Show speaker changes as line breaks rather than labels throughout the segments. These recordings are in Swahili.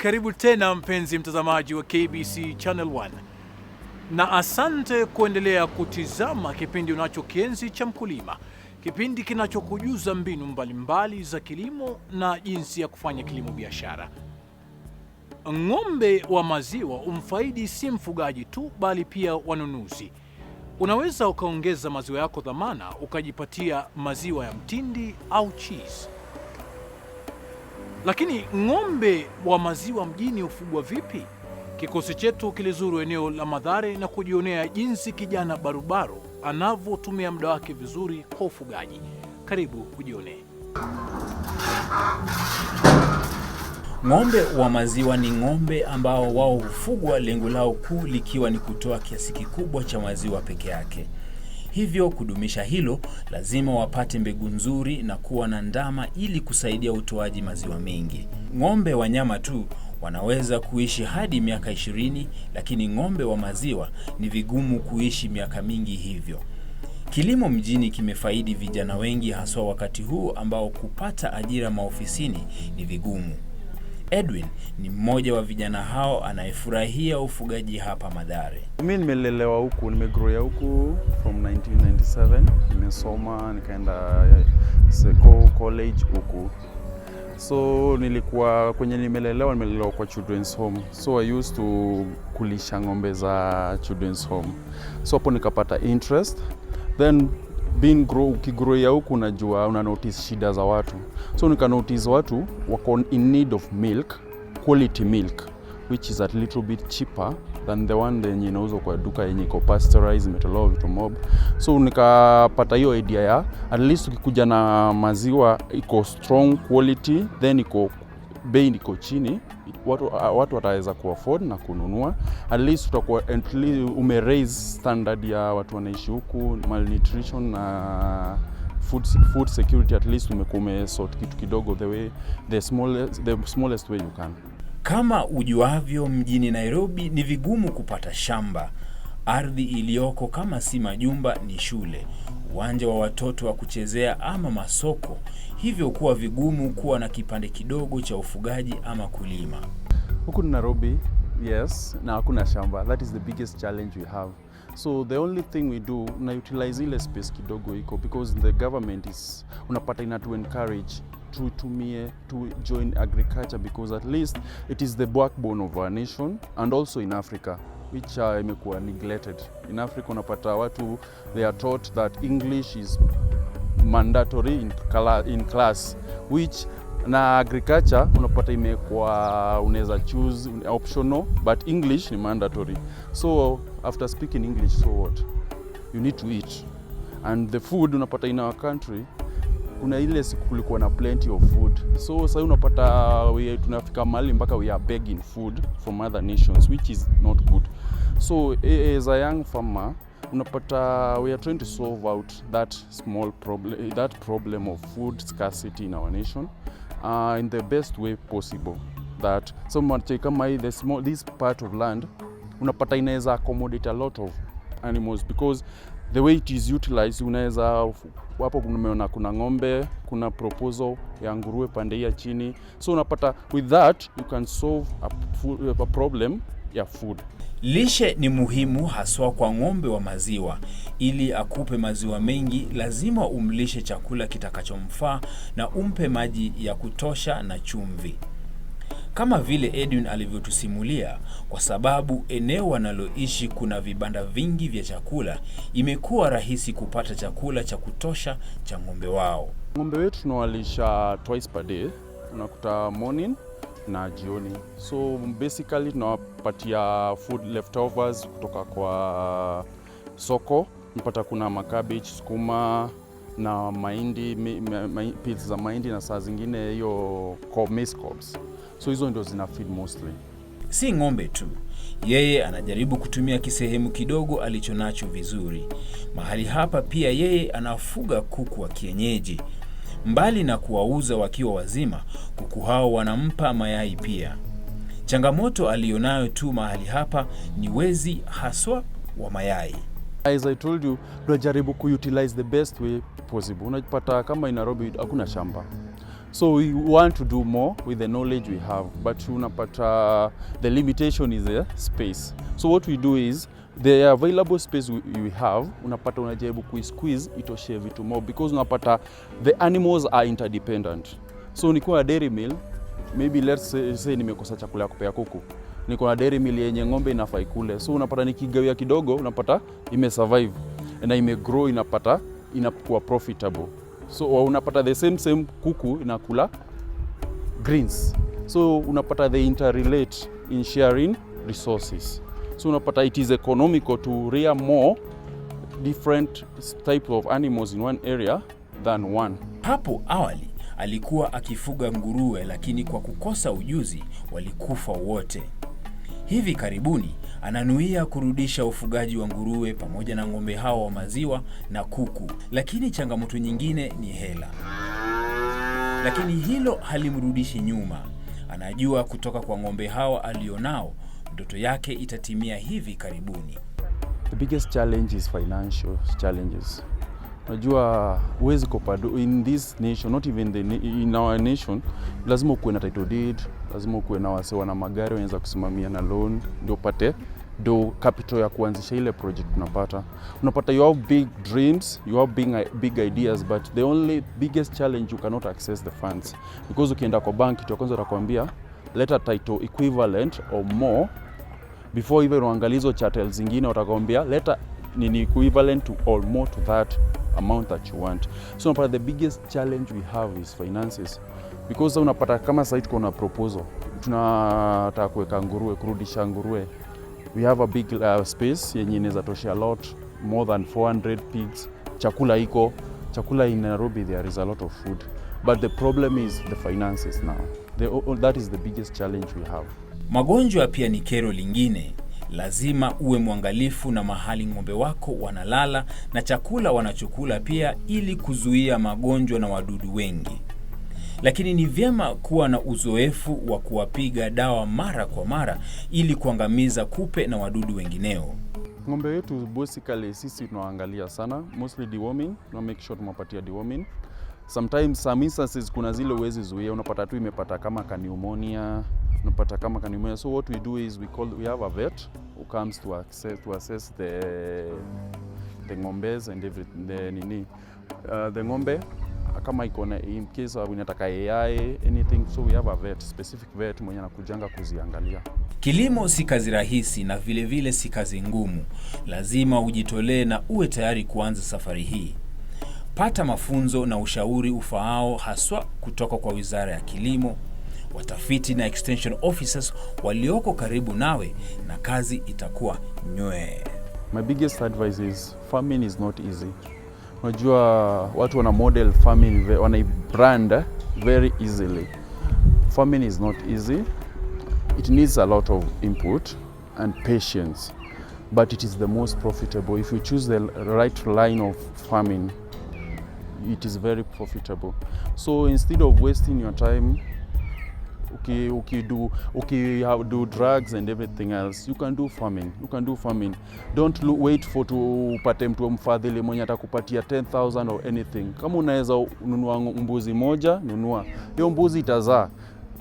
Karibu tena mpenzi mtazamaji wa KBC Channel 1. Na asante kuendelea kutizama kipindi unachokienzi cha Mkulima. Kipindi kinachokujuza mbinu mbalimbali za kilimo na jinsi ya kufanya kilimo biashara. Ng'ombe wa maziwa umfaidi si mfugaji tu bali pia wanunuzi. Unaweza ukaongeza maziwa yako dhamana ukajipatia maziwa ya mtindi au cheese. Lakini ng'ombe wa maziwa mjini hufugwa vipi? Kikosi chetu kilizuru eneo la Mathare na kujionea jinsi kijana barubaru anavyotumia muda wake vizuri kwa ufugaji. Karibu ujionee.
Ng'ombe wa maziwa ni ng'ombe ambao wao hufugwa lengo lao kuu likiwa ni kutoa kiasi kikubwa cha maziwa peke yake. Hivyo kudumisha hilo, lazima wapate mbegu nzuri na kuwa na ndama ili kusaidia utoaji maziwa mengi. Ng'ombe wa nyama tu wanaweza kuishi hadi miaka 20, lakini ng'ombe wa maziwa ni vigumu kuishi miaka mingi hivyo. Kilimo mjini kimefaidi vijana wengi haswa wakati huu ambao kupata ajira maofisini ni vigumu. Edwin ni mmoja wa vijana hao anayefurahia ufugaji hapa Mathare.
Mimi nimelelewa huku, nimegrowia huku from 1997. Nimesoma, nikaenda college huku. So nilikuwa kwenye nimelelewa kwa children's home. So I used to kulisha ng'ombe children's home. So hapo nikapata interest. Then ukigrowia huku unajua una notice shida za watu. So nika notice watu wako in need of milk, quality milk, which is a little bit cheaper than the one yenye inauzwa kwa duka yenye iko pasteurized, imetolewa vitu mob. So nikapata hiyo idea ya at least ukikuja na maziwa iko strong quality, then iko bei iko chini, watu wataweza kuafford na kununua. At least utakuwa raise standard ya watu wanaishi huku, malnutrition na food security. At least umesort kitu kidogo the smallest way you can.
Kama ujuavyo, mjini Nairobi ni vigumu kupata shamba. Ardhi iliyoko kama si majumba ni shule, uwanja wa watoto wa kuchezea ama masoko. Hivyo kuwa vigumu kuwa na kipande kidogo cha ufugaji ama kulima.
Huku Nairobi, yes, na hakuna shamba. That is the biggest challenge we have. So the only thing we do, na utilize ile space kidogo iko, because the government is unapata ina to encourage to join agriculture, because at least it is the backbone of our nation and also in Africa, which imekuwa neglected. In Africa unapata watu, they are taught that English is mandatory in class, which na agriculture unapata imekuwa unaweza choose optional, but English ni mandatory. So after speaking English, so what? You need to eat. And the food unapata in our country, kuna ile siku kulikuwa na plenty of food. So sasa unapata tunafika mahali mpaka we are begging food from other nations, which is not good. So as a young farmer, unapata we are trying to solve out that problem of food scarcity in our nation in the best way possible. That someone kama this part of land unapata inaweza accommodate a lot of animals, because the way it is utilized, unaweza hapo kumeona kuna ng'ombe, kuna proposal ya nguruwe pande ya chini. So unapata with that you can solve a problem ya food.
Lishe ni muhimu haswa kwa ng'ombe wa maziwa. Ili akupe maziwa mengi, lazima umlishe chakula kitakachomfaa na umpe maji ya kutosha na chumvi. Kama vile Edwin alivyotusimulia, kwa sababu eneo wanaloishi kuna vibanda vingi vya chakula, imekuwa rahisi kupata chakula cha kutosha cha ng'ombe wao.
Ng'ombe wetu tunawalisha twice per day, unakuta morning na jioni. So basically tunawapatia food leftovers kutoka kwa soko. Unapata kuna makabeji, sukuma na mahindi, pieces za mahindi, na saa zingine hiyo maize cobs. So hizo ndio zina feed mostly.
Si ng'ombe tu, yeye anajaribu kutumia kisehemu kidogo alichonacho vizuri. Mahali hapa pia yeye anafuga kuku wa kienyeji. Mbali na kuwauza wakiwa wazima, kuku hao wanampa mayai pia. Changamoto alionayo tu mahali hapa ni wezi haswa wa mayai.
As I told you, tunajaribu kuutilize the best way possible. Unajipata kama in Nairobi hakuna shamba. So we want to do more with the knowledge we have, but unapata the limitation is the space. So what we do is the available space we have, unapata unajaribu squeeze itoshe vitu more, because unapata the animals are interdependent. So niko na dairy mill, maybe let's say nimekosa chakula ya kupea kuku, niko na dairy mill yenye ng'ombe inafaa ikule, so unapata nikigawia kidogo unapata ime survive na ime grow, inapata inakuwa profitable. So unapata the same kuku inakula greens, so unapata they interrelate in sharing resources. So unapata it is economical to rear more different type of animals in one area than one.
Hapo awali alikuwa akifuga nguruwe, lakini kwa kukosa ujuzi walikufa wote. Hivi karibuni ananuia kurudisha ufugaji wa nguruwe pamoja na ng'ombe hao wa maziwa na kuku, lakini changamoto nyingine ni hela. Lakini hilo halimrudishi nyuma. Anajua kutoka kwa ng'ombe hao alionao, ndoto yake itatimia hivi karibuni.
The biggest challenge is financial challenges. Unajua huwezi kopa in this nation, not even in our nation, lazima ukuwe na title deed, lazima ukuwe na wasewa na magari wanaweza kusimamia na loan ndio upate do capital ya kuanzisha ile project unapata. Unapata you have big dreams, you have big ideas, but the only biggest challenge you cannot access the funds, because ukienda kwa bank kitu ya kwanza atakwambia leta title equivalent or more, before even uangalizo chattel zingine watakwambia leta nini equivalent to or more to that amount that you want. So unapata the biggest challenge we have is finances, because unapata kama sasa tuko na proposal tunataka kuweka nguruwe, kurudisha nguruwe, we have a big space yenye inaweza tosha a lot more than 400 pigs. Chakula in Nairobi there is a lot of food, but the problem is the finances now. That is the biggest challenge we have.
Magonjwa pia ni kero lingine. Lazima uwe mwangalifu na mahali ng'ombe wako wanalala na chakula wanachokula pia, ili kuzuia magonjwa na wadudu wengi. Lakini ni vyema kuwa na uzoefu wa kuwapiga dawa mara kwa mara ili kuangamiza kupe na wadudu wengineo.
Ng'ombe wetu basically sisi tunaangalia sana, mostly deworming, na make sure tumapatia deworming. Sometimes some instances kuna zile uwezi zuia, unapata tu imepata kama pneumonia, unapata kama pneumonia. So what we do is we have a vet who comes to assess the ngombes and everything, the ngombe kama iko na in case inataka AI anything, so we have a vet, specific vet mwenye anakujanga kuziangalia.
Kilimo si kazi rahisi na vile vile si kazi ngumu. Lazima ujitolee na uwe tayari kuanza safari hii. Pata mafunzo na ushauri ufaao, haswa kutoka kwa Wizara ya Kilimo, watafiti na extension officers walioko karibu nawe, na kazi itakuwa nywee.
My biggest advice is farming is not easy. Unajua watu wana model farming, wana brand very easily. Farming is not easy. It needs a lot of input and patience, but it is the most profitable. If you choose the right line of farming, it is very profitable. So instead of wasting your time, do drugs and everything else, you can do farming. Don't wait for to upate mtu mfadhili mwenye atakupatia 10,000 or anything. Kama unaweza nunua mbuzi moja, nunua. Hiyo mbuzi itazaa.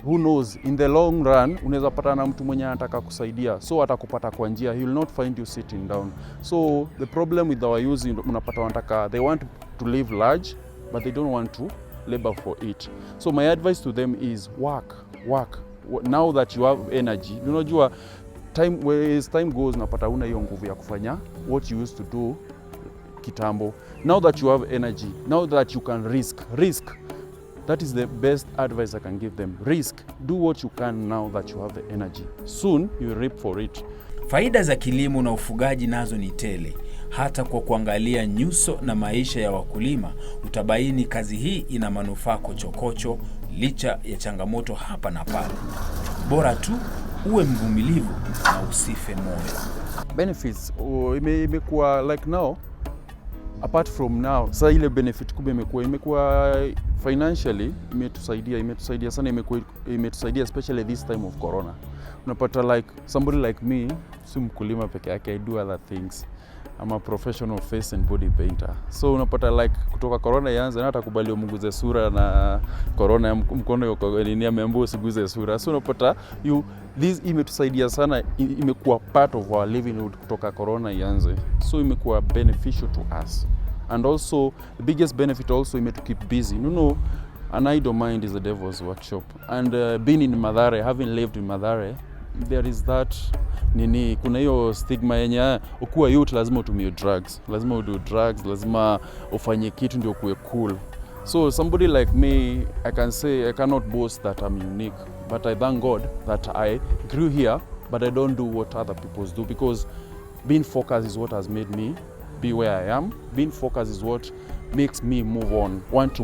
Who knows, in the long run unaweza pata na mtu mwenye anataka kusaidia, so atakupata kwa njia, he will not find you sitting down. So the problem with our youth, unapata wanataka, they want to live large but they don't want to labor for it. So my advice to them is work. Now that you have energy, unajua as time goes unapata una hiyo nguvu ya kufanya what you used to do kitambo. Now that you have energy, now that you can risk. That is the best advice I can give them. Risk. Do what you can now that you have the energy. Soon you will reap for it.
Faida za kilimo na ufugaji nazo ni tele. Hata kwa kuangalia nyuso na maisha ya wakulima, utabaini kazi hii ina manufaa kochokocho, licha ya changamoto hapa na pale. Bora tu uwe mvumilivu na usife moyo.
Benefits imekuwa like now, apart from now, sasa ile benefit kubwa imekuwa financially, imetusaidia sana, imekuwa imetusaidia especially this time of corona. Unapata like somebody like me, si mkulima peke yake, I do other things. I'm a professional face and body painter. So unapata like kutoka corona ianze na hata kubali umunguze sura na corona ya mkono yuko nini ameambiwa usiguze sura. So unapata this imetusaidia sana, imekuwa part of our livelihood kutoka corona ianze. So imekuwa beneficial to us. And also the biggest benefit also to keep busy. You know, an idle mind is a devil's workshop. And being in Mathare, having lived in Mathare, there is that kuna hiyo stigma yenye ukiwa youth lazima utumie drugs, lazima udo drugs, lazima ufanye kitu ndio kuwe cool. So somebody like me, I can say I cannot boast that I'm unique, but I thank God that I grew here, but I don't do what other people do, because being focused is what has made me be where I am. Being focused is what makes me move on, want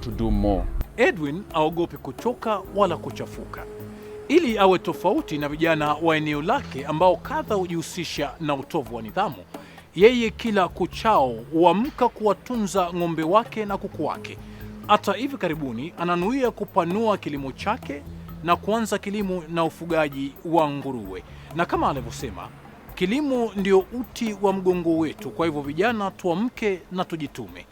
to do more.
Edwin haogopi kuchoka wala kuchafuka. Ili awe tofauti na vijana wa eneo lake ambao kadha hujihusisha na utovu wa nidhamu, yeye kila kuchao huamka kuwatunza ng'ombe wake na kuku wake. Hata hivi karibuni ananuia kupanua kilimo chake na kuanza kilimo na ufugaji wa nguruwe. Na kama alivyosema, kilimo ndio uti wa mgongo wetu, kwa hivyo vijana tuamke na tujitume.